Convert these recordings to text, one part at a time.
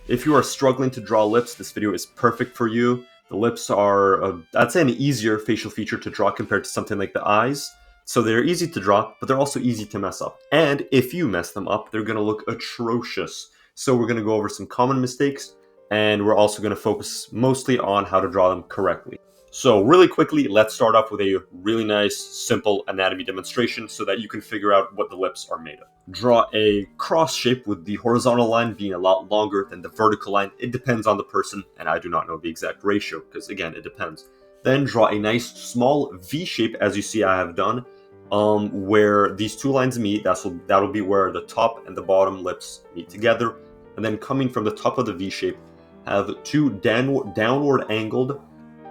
If you are struggling to draw lips, this video is perfect for you. The lips are, I'd say, an easier facial feature to draw compared to something like the eyes. So they're easy to draw, but they're also easy to mess up. And if you mess them up, they're going to look atrocious. So we're going to go over some common mistakes, and we're also going to focus mostly on how to draw them correctly. So really quickly, let's start off with a really nice, simple anatomy demonstration so that you can figure out what the lips are made of. Draw a cross shape with the horizontal line being a lot longer than the vertical line. It depends on the person, and I do not know the exact ratio because, again, it depends. Then draw a nice small V shape, as you see I have done, where these two lines meet. That'll be where the top and the bottom lips meet together. And then coming from the top of the V shape, have two downward angled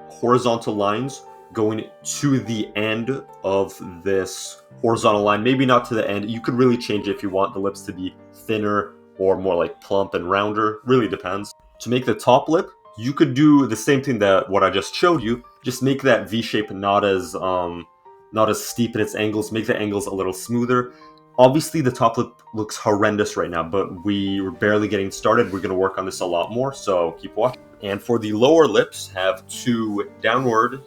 horizontal lines going to the end of this horizontal line. Maybe not to the end. You could really change it if you want the lips to be thinner or more like plump and rounder. Really depends. To make the top lip, you could do the same thing that what I just showed you. Just make that V shape not as steep in its angles. Make the angles a little smoother. Obviously, the top lip looks horrendous right now, but we're barely getting started. We're going to work on this a lot more, so keep watching. And for the lower lips, have two downward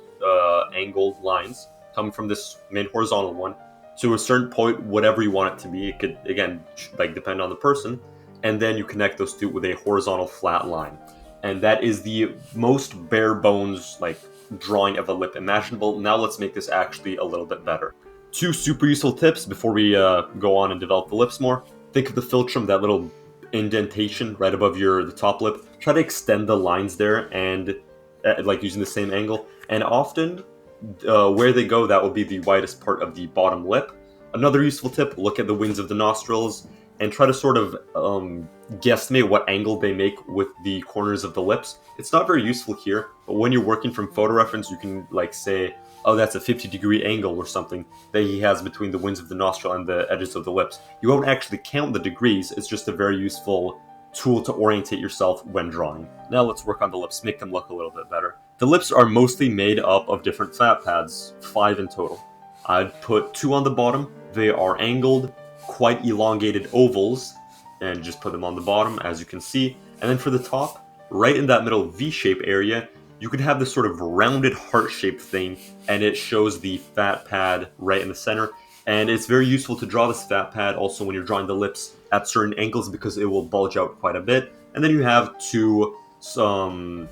angled lines coming from this main horizontal one to a certain point, whatever you want it to be. It could, again, like depend on the person. And then you connect those two with a horizontal flat line. And that is the most bare bones, like, drawing of a lip imaginable. Now let's make this actually a little bit better. Two super useful tips before we go on and develop the lips more. Think of the philtrum, that little indentation right above the top lip. Try to extend the lines there and like using the same angle. And often where they go, that will be the widest part of the bottom lip. Another useful tip, look at the wings of the nostrils and try to sort of guesstimate what angle they make with the corners of the lips. It's not very useful here, but when you're working from photo reference, you can like say, oh, that's a 50-degree angle or something that he has between the wings of the nostril and the edges of the lips. You won't actually count the degrees, it's just a very useful tool to orientate yourself when drawing. Now let's work on the lips, make them look a little bit better. The lips are mostly made up of different fat pads, 5 in total. I'd put 2 on the bottom. They are angled, quite elongated ovals, and just put them on the bottom, as you can see. And then for the top, right in that middle V-shape area, you could have this sort of rounded heart-shaped thing, and it shows the fat pad right in the center. And it's very useful to draw this fat pad also when you're drawing the lips at certain angles because it will bulge out quite a bit. And then you have two somewhat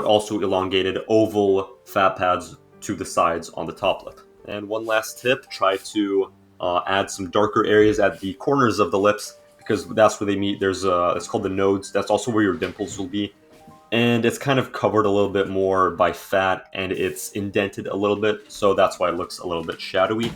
also elongated oval fat pads to the sides on the top lip. And one last tip, try to add some darker areas at the corners of the lips because that's where they meet. It's called the nodes. That's also where your dimples will be. And it's kind of covered a little bit more by fat, and it's indented a little bit, so that's why it looks a little bit shadowy.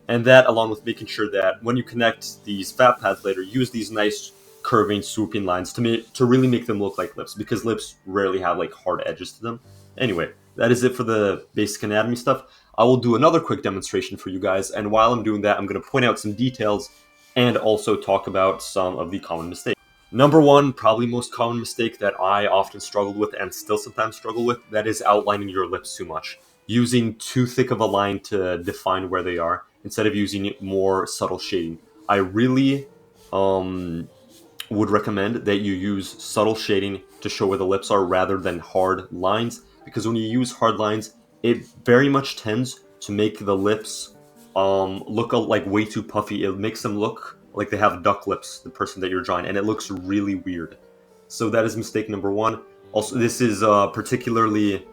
And that, along with making sure that when you connect these fat pads later, use these nice curving, swooping lines to really make them look like lips, because lips rarely have like hard edges to them. Anyway, that is it for the basic anatomy stuff. I will do another quick demonstration for you guys, and while I'm doing that, I'm going to point out some details and also talk about some of the common mistakes. Number one, probably most common mistake that I often struggled with and still sometimes struggle with, that is outlining your lips too much. Using too thick of a line to define where they are, instead of using more subtle shading. I really would recommend that you use subtle shading to show where the lips are rather than hard lines, because when you use hard lines, it very much tends to make the lips look like way too puffy. It makes them look like they have duck lips, the person that you're drawing, and it looks really weird. So that is mistake number one. Also, this is particularly,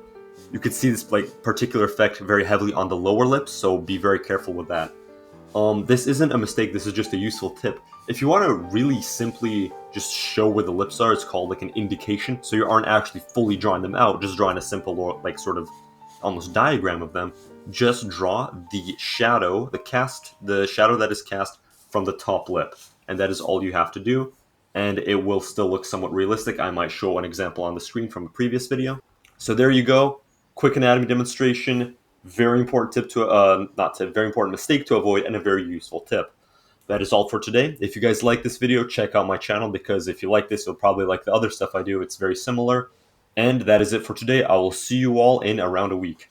you could see this like particular effect very heavily on the lower lips, so be very careful with that. This isn't a mistake, this is just a useful tip. If you want to really simply just show where the lips are, it's called like an indication, so you aren't actually fully drawing them out, just drawing a simple like sort of almost diagram of them. Just draw the shadow, the shadow that is cast from the top lip, and that is all you have to do, and it will still look somewhat realistic. I might show an example on the screen from a previous video. So there you go, quick anatomy demonstration, very important tip to, not tip, very important mistake to avoid, and a very useful tip. That is all for today. If you guys like this video, check out my channel, because if you like this, you'll probably like the other stuff I do. It's very similar. And that is it for today. I will see you all in around a week.